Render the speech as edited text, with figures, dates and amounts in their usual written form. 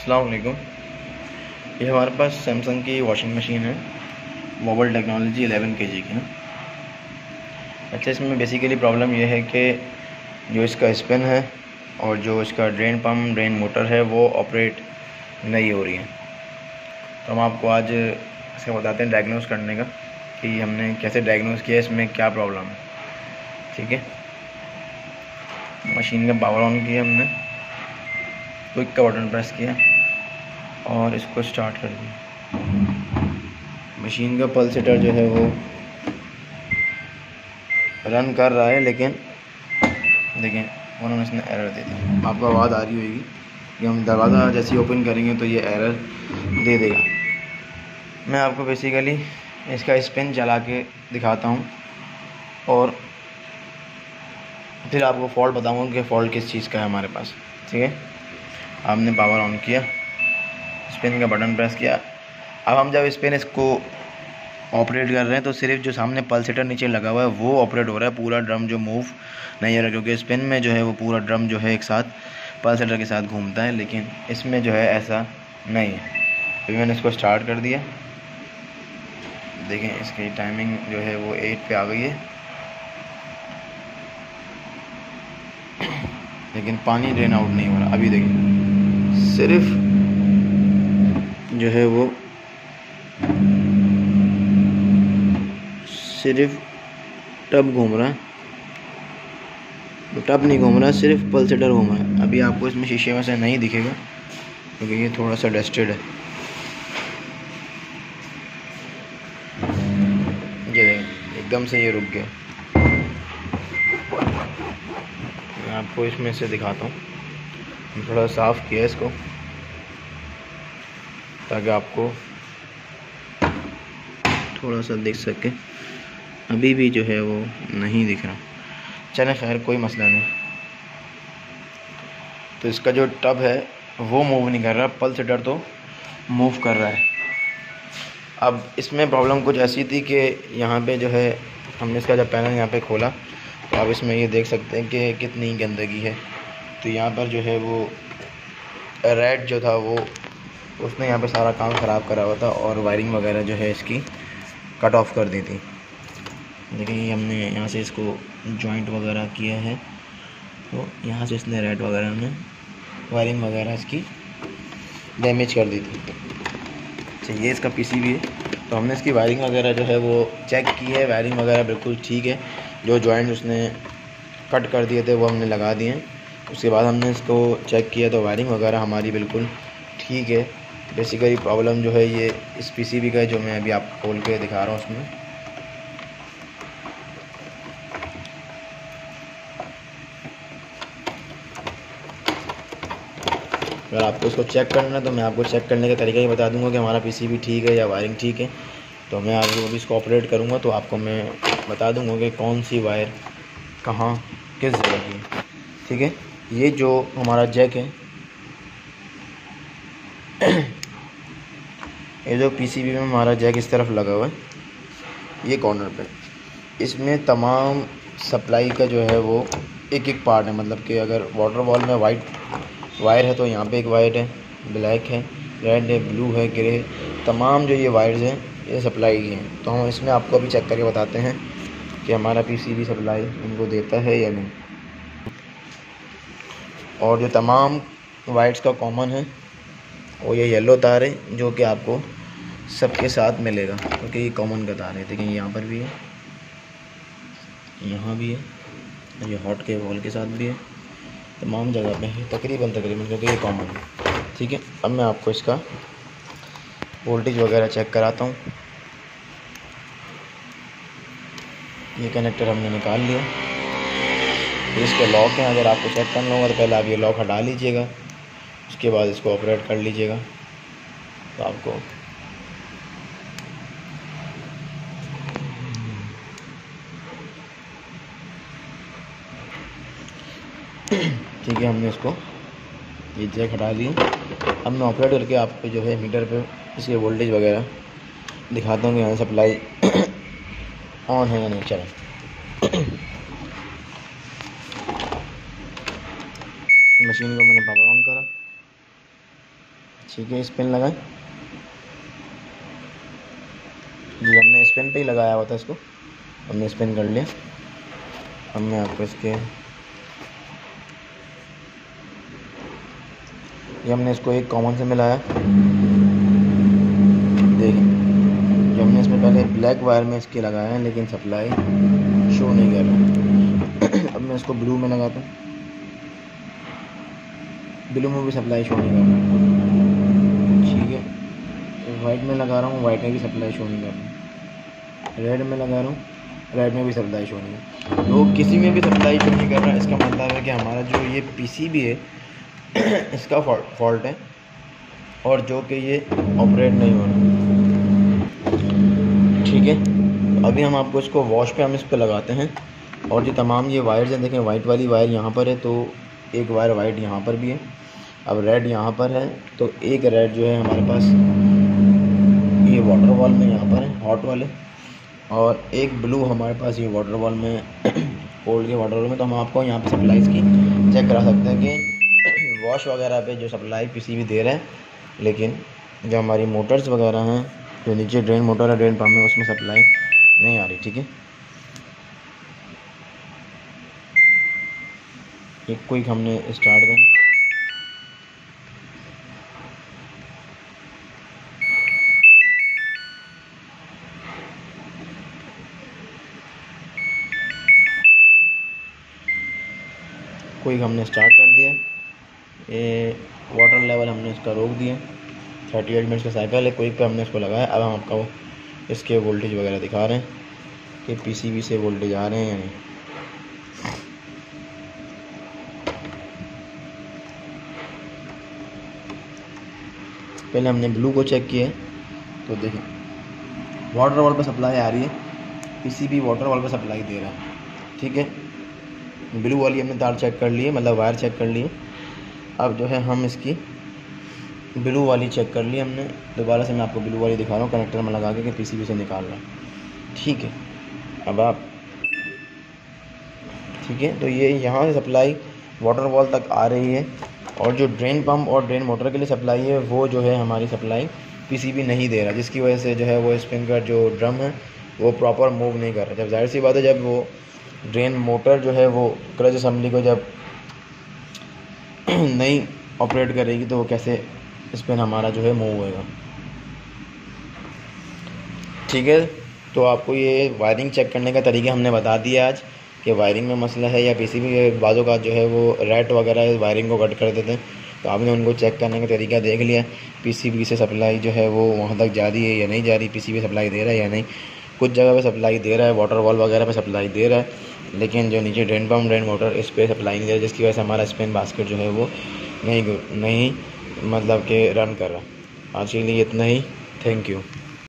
अस्सलाम वालेकुम। ये हमारे पास सैमसंग की वॉशिंग मशीन है, मोबाइल टेक्नोलॉजी 11 kg की ना। अच्छा, इसमें बेसिकली प्रॉब्लम ये है कि जो इसका स्पिन है और जो इसका ड्रेन पम्प ड्रेन मोटर है वो ऑपरेट नहीं हो रही है। तो हम आपको आज इसका बताते हैं डायग्नोस करने का कि हमने कैसे डायग्नोस किया, इसमें क्या प्रॉब्लम है। ठीक है, मशीन का पावर ऑन किया हमने, क्विक का बटन प्रेस किया और इसको स्टार्ट कर दिया। मशीन का पल्सेटर जो है वो रन कर रहा है, लेकिन देखें उन्होंने इसने एरर दे दी। आपको आवाज़ आ रही होगी कि हम दरवाज़ा जैसे ही ओपन करेंगे तो ये एरर दे देगा। मैं आपको बेसिकली इसका स्पिन चला के दिखाता हूँ और फिर आपको फॉल्ट बताऊँगा कि फ़ॉल्ट किस चीज़ का है हमारे पास। ठीक है, आपने पावर ऑन किया, स्पिन का बटन प्रेस किया। अब हम जब स्पिन इसको ऑपरेट कर रहे हैं तो सिर्फ जो सामने पल्सेटर नीचे लगा हुआ है वो ऑपरेट हो रहा है, पूरा ड्रम जो मूव नहीं हो रहा, क्योंकि स्पिन में जो है वो पूरा ड्रम जो है एक साथ पल्सेटर के साथ घूमता है, लेकिन इसमें जो है ऐसा नहीं है। अभी मैंने इसको स्टार्ट कर दिया, देखें इसकी टाइमिंग जो है वो 8 पे आ गई है, लेकिन पानी ड्रेन आउट नहीं हो रहा। अभी देखिए सिर्फ जो है वो सिर्फ टब घूम रहा है, तो टब नहीं घूम रहा, सिर्फ पल्सेटर घूम रहा है। अभी आपको इसमें शीशे में से नहीं दिखेगा क्योंकि ये थोड़ा सा डस्टेड है। ये देखें एकदम से ये रुक गया। मैं आपको इसमें से दिखाता हूँ, थोड़ा साफ़ किया इसको ताकि आपको थोड़ा सा दिख सके। अभी भी जो है वो नहीं दिख रहा। चलें खैर, कोई मसला नहीं। तो इसका जो टब है वो मूव नहीं कर रहा, पल्सेटर तो मूव कर रहा है। अब इसमें प्रॉब्लम कुछ ऐसी थी कि यहाँ पे जो है हमने इसका जब पैनल यहाँ पे खोला तो आप इसमें ये देख सकते हैं कि कितनी गंदगी है। तो यहाँ पर जो है वो रेड जो था वो उसने यहाँ पे सारा काम ख़राब करा हुआ था और वायरिंग वगैरह जो है इसकी कट ऑफ कर दी थी। देखिए हमने यहाँ से इसको जॉइंट वगैरह किया है, तो यहाँ से इसने रेड वगैरह ने वायरिंग वगैरह इसकी डैमेज कर दी थी। अच्छा, ये इसका पीसीबी है, तो हमने इसकी वायरिंग वगैरह जो है वो चेक की है। वायरिंग वगैरह बिल्कुल ठीक है, जो जॉइंट उसने कट कर दिए थे वो हमने लगा दिए हैं। उसके बाद हमने इसको चेक किया तो वायरिंग वगैरह हमारी बिल्कुल ठीक है। बेसिकली प्रॉब्लम जो है ये इस पीसीबी का है, जो मैं अभी आपको खोल के दिखा रहा हूँ। उसमें अगर आपको इसको चेक करना है तो मैं आपको चेक करने का तरीका ही बता दूंगा कि हमारा पीसीबी ठीक है या वायरिंग ठीक है। तो मैं आपको अभी इसको ऑपरेट करूंगा तो आपको मैं बता दूंगा कि कौन सी वायर कहाँ किस जगह की है। ठीक है, ये जो हमारा जैक है ये जो पीसीबी में हमारा जैक इस तरफ लगा हुआ है, ये कॉर्नर पे, इसमें तमाम सप्लाई का जो है वो एक एक पार्ट है। मतलब कि अगर वाटर बॉल में वाइट वायर है तो यहाँ पे एक वायर है, ब्लैक है, रेड है, ब्लू है, ग्रे है, तमाम जो ये वायर्स हैं ये सप्लाई की हैं। तो हम इसमें आपको अभी चेक करके बताते हैं कि हमारा पीसीबी सप्लाई इनको देता है या नहीं। और जो तमाम वायर्स का कॉमन है वो ये येलो तार है, जो कि आपको सबके साथ मिलेगा क्योंकि ये कॉमन का तार है। देखिए यहाँ पर भी है, यहाँ भी है, ये हॉट के वॉल के साथ भी है, तमाम जगह पे है तकरीबन क्योंकि ये कॉमन है। ठीक है, अब मैं आपको इसका वोल्टेज वगैरह चेक कराता हूँ। ये कनेक्टर हमने निकाल लिया, ये इसके लॉक हैं। अगर आपको चेक करना होगा तो पहले आप ये लॉक हटा लीजिएगा, उसके बाद इसको ऑपरेट कर लीजिएगा। तो आपको ठीक है, हमने इसको ये जैक हटा लिए। अब मैं ऑपरेट करके आपको जो है मीटर पे इसके वोल्टेज वगैरह दिखाता हूँ कि यहाँ सप्लाई ऑन है या नहीं। चलें, मशीन को मैंने पावर ऑन करा, ठीक है, स्पिन लगाएं जी। हमने स्पिन पे ही लगाया हुआ था इसको, हमने स्पिन कर लिया। अब मैं आपको इसके ये हमने इसको एक कॉमन से मिलाया। देखिए, जो हमने इसमें पहले ब्लैक वायर में इसके लगाया है, लेकिन सप्लाई शो नहीं कर रहा। अब मैं इसको ब्लू में लगाता हूँ, ब्लू में भी सप्लाई शो नहीं कर रहा। ठीक है, वाइट में लगा रहा हूँ, वाइट में भी सप्लाई शो नहीं कर रहा। रेड में लगा रहा हूँ, रेड में भी सप्लाई शो नहीं है। तो किसी में भी सप्लाई शो नहीं कर रहा, इसका मतलब है कि हमारा जो ये पीसीबी है इसका फॉल्ट है, और जो कि ये ऑपरेट नहीं हो रहा। ठीक है, तो अभी हम आपको इसको वॉश पे हम इस पर लगाते हैं। और जो तमाम ये वायर्स हैं, देखें वाइट वाली वायर यहाँ पर है, तो एक वायर वाइट यहाँ पर भी है। अब रेड यहाँ पर है, तो एक रेड जो है हमारे पास ये वाटर वॉल में यहाँ पर है, हॉट वाले, और एक ब्लू हमारे पास ये वाटर वॉल में कोल्ड के वाटर वॉल में। तो हम आपको यहाँ पे सप्लाईज़ की चेक करा सकते हैं कि वॉश वगैरह पे जो सप्लाई पीसीबी दे रहा है, लेकिन जो हमारी मोटर्स वगैरह हैं, जो नीचे ड्रेन मोटर है, ड्रेन पंप में, उसमें सप्लाई नहीं आ रही। ठीक है, एक क्विक हमने स्टार्ट करें। क्विक हमने स्टार्ट कर दिया। ये वाटर लेवल हमने इसका रोक दिया, 38 मिनट्स का साइकिल है। क्विक पे हमने इसको लगाया। अब हम आपको इसके वोल्टेज वगैरह दिखा रहे हैं कि पीसीबी से वोल्टेज आ रहे हैं या नहीं। पहले हमने ब्लू को चेक किया, तो देखें वाटर वॉल पे सप्लाई आ रही है, पीसीबी वाटर वॉल पे सप्लाई दे रहा है। ठीक है, ब्लू वाली हमने तार चेक कर ली है, मतलब वायर चेक कर ली है। अब जो है हम इसकी ब्लू वाली चेक कर ली हमने। दोबारा से मैं आपको ब्लू वाली दिखा रहा हूँ, कनेक्टर में लगा के पीसीबी से निकाल रहा है। ठीक है, अब आप ठीक है, तो ये यहाँ से सप्लाई वाटर वॉल तक आ रही है, और जो ड्रेन पंप और ड्रेन मोटर के लिए सप्लाई है, वो जो है हमारी सप्लाई पीसीबी नहीं दे रहा, जिसकी वजह से जो है वो स्पिन का जो ड्रम है वो प्रॉपर मूव नहीं कर रहा। जब जाहिर सी बात है, जब वो ड्रेन मोटर जो है वो क्लच असेंबली को जब नहीं ऑपरेट करेगी, तो वो कैसे स्पिन हमारा जो है मूव होएगा। ठीक है, तो आपको ये वायरिंग चेक करने का तरीका हमने बता दिया आज, कि वायरिंग में मसला है या पीसीबी के बाजों का जो है वो रैट वगैरह वायरिंग को कट कर देते हैं। तो आपने उनको चेक करने का तरीका देख लिया, पीसीबी से सप्लाई जो है वो वहाँ तक जा रही है या नहीं जा रही, पीसीबी सप्लाई दे रहा है या नहीं। कुछ जगह पे सप्लाई दे रहा है, वाटर वॉल वगैरह पे सप्लाई दे रहा है, लेकिन जो नीचे ड्रेन पंप ड्रेन मोटर इस पर सप्लाई नहीं दे रहा, जिसकी वजह से हमारा स्पिन बास्केट जो है वो नहीं मतलब कि रन कर रहा। आज के लिए इतना ही, थैंक यू।